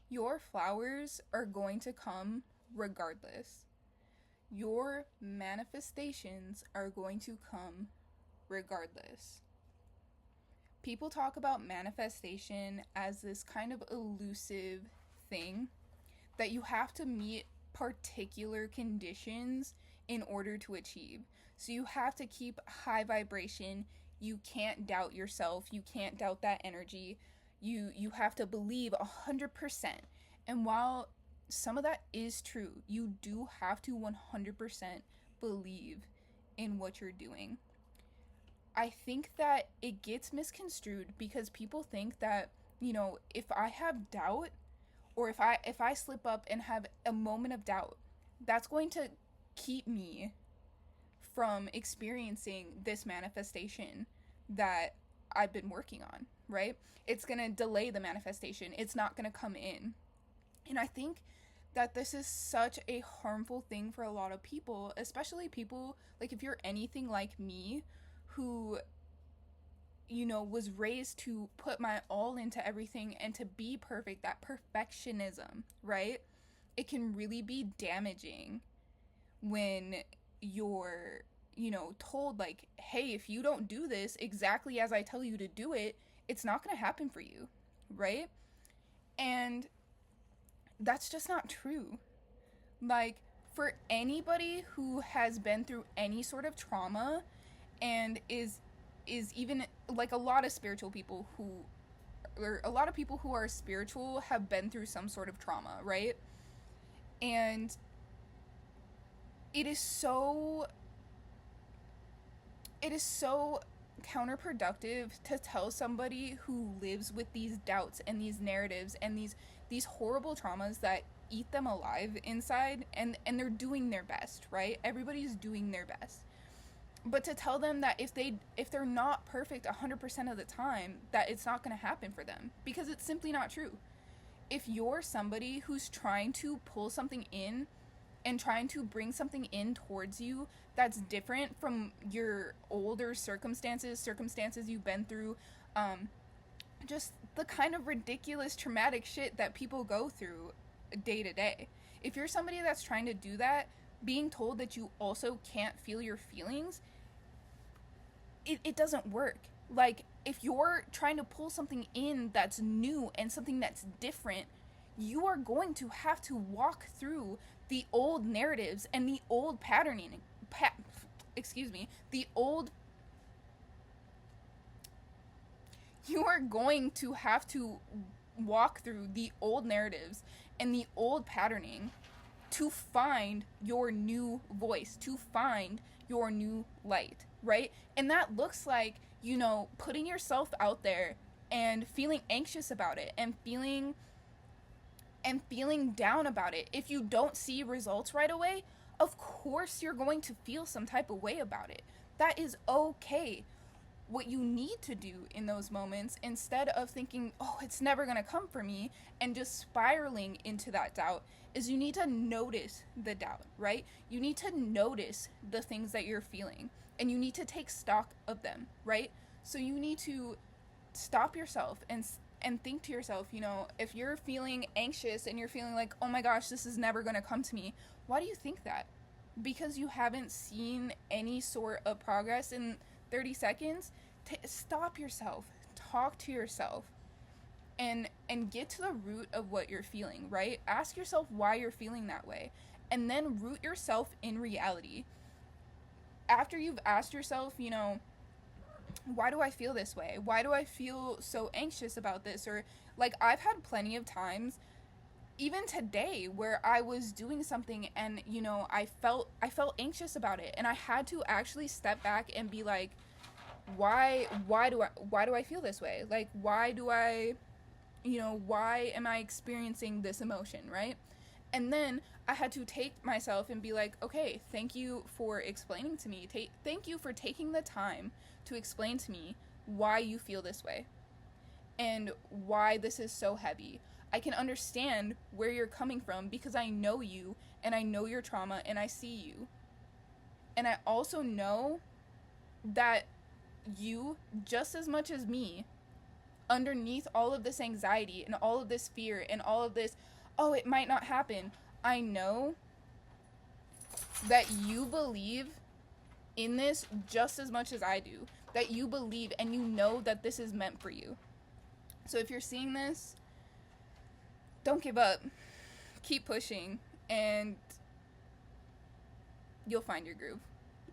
Your flowers are going to come regardless. Your manifestations are going to come regardless. People talk about manifestation as this kind of elusive thing that you have to meet particular conditions in order to achieve. So you have to keep high vibration. You can't doubt yourself. You can't doubt that energy. You have to believe 100%. And while some of that is true, you do have to 100% believe in what you're doing. I think that it gets misconstrued because people think that, if I have doubt, or if I slip up and have a moment of doubt, that's going to keep me from experiencing this manifestation that I've been working on, right? It's going to delay the manifestation. It's not going to come in. And I think that this is such a harmful thing for a lot of people, especially people like if you're anything like me who was raised to put my all into everything and to be perfect, that perfectionism, right? It can really be damaging when you're, told, like, hey, if you don't do this exactly as I tell you to do it, it's not going to happen for you, right? And that's just not true. Like, for anybody who has been through any sort of trauma and is even like a lot of spiritual people who or a lot of people who are spiritual have been through some sort of trauma, right? And it is so it is so counterproductive to tell somebody who lives with these doubts and these narratives and these horrible traumas that eat them alive inside, and they're doing their best, right? Everybody's doing their best. But to tell them that if they're not perfect 100% of the time, that it's not going to happen for them, because it's simply not true. If you're somebody who's trying to pull something in and trying to bring something in towards you that's different from your older circumstances you've been through, just the kind of ridiculous traumatic shit that people go through day to day. If you're somebody that's trying to do that, being told that you also can't feel your feelings, it doesn't work. Like, if you're trying to pull something in that's new and something that's different, you are going to have to walk through the old narratives and the old patterning. The old. You are going to have to walk through the old narratives and the old patterning to find your new voice, to find your new light, right? And that looks like, putting yourself out there and feeling anxious about it and feeling down about it. If you don't see results right away, of course you're going to feel some type of way about it. That is okay. What you need to do in those moments, instead of thinking, oh, it's never going to come for me, and just spiraling into that doubt, is you need to notice the doubt, right? You need to notice the things that you're feeling, and you need to take stock of them, right? So you need to stop yourself and think to yourself, if you're feeling anxious and you're feeling like, oh my gosh, this is never going to come to me, why do you think that? Because you haven't seen any sort of progress in 30 seconds. Stop yourself, talk to yourself, and get to the root of what you're feeling, right? Ask yourself why you're feeling that way, and then root yourself in reality. After you've asked yourself, why do I feel this way? Why do I feel so anxious about this? Or, like, I've had plenty of times, even today, where I was doing something and, I felt anxious about it, and I had to actually step back and be like, why do I feel this way? Like, why am I experiencing this emotion, right? And then I had to take myself and be like, okay, thank you for explaining to me. Thank you for taking the time to explain to me why you feel this way and why this is so heavy. I can understand where you're coming from because I know you and I know your trauma and I see you. And I also know that you, just as much as me, underneath all of this anxiety and all of this fear and all of this, oh, it might not happen, I know that you believe in this just as much as I do. That you believe and you know that this is meant for you. So if you're seeing this, don't give up. Keep pushing, and you'll find your groove.